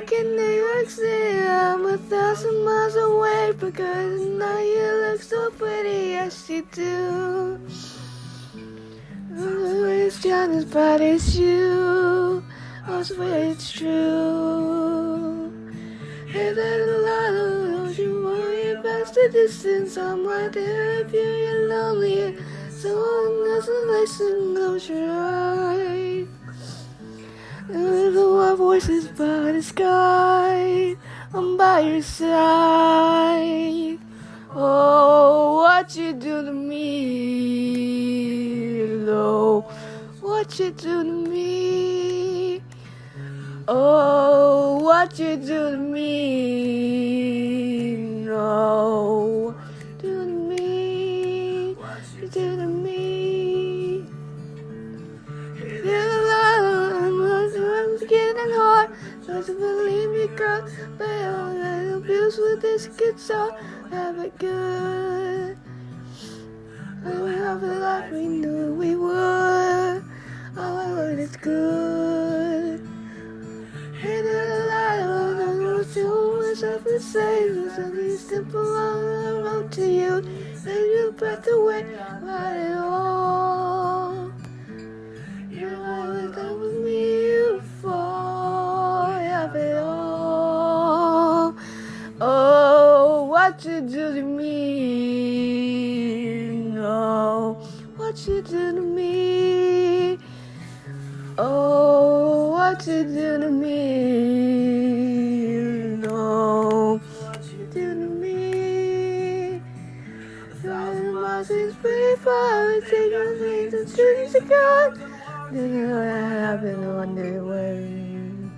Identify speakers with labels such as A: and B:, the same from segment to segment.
A: back in New York City. I'm 1,000 miles away because now you look so pretty, yes you do. It's Johnny's, but it's you. I swear it's true. Hey, there's a lot of don't you worry about the distance. I'm right there if you're lonely. So doesn't listen, close your eyes. There's a lot of voices by the sky. I'm by your side. Oh, what you do to me, Lord, what you do to me. Oh, what you do to me, no, do to me, you do to me. There's a lot of times getting hard, so to believe me, girl, but I'm abused with this guitar, have it good. I will have a life we knew we would. Oh, I heard it's good. Hey, there's a lot of them, so much I could say. There's something simple on the road to you. Then you breath away, not at all. You're always there with me, you fall, have it all. Oh, what you do to me, no, what you do to me. Oh, what you do to me, no, what you do to me. Driving my six pretty far, we take our things and streets of God. Didn't know that happened one day when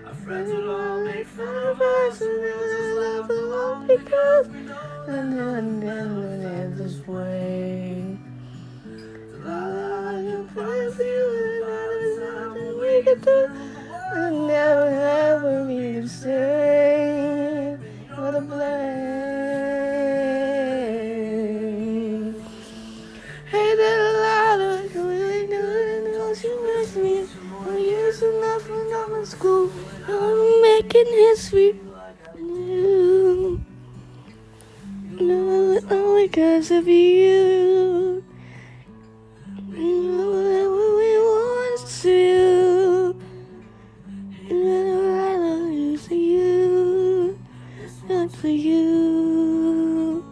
A: our friends would all make fun of us, and then I laugh along because and then live this way. I'm fine for you, and there's nothing we can do. I'll never ever be the same. What a blame. Hey, there's a lot of really doing she with me. 4 years enough when I'm in school. I'm making history. No, only because of you. Whatever we want to. Whatever I love you for you. Not for you.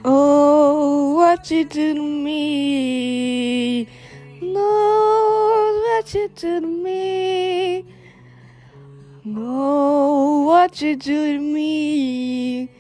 A: Oh, what you do to me. No, what you do to me. No, what you do to me.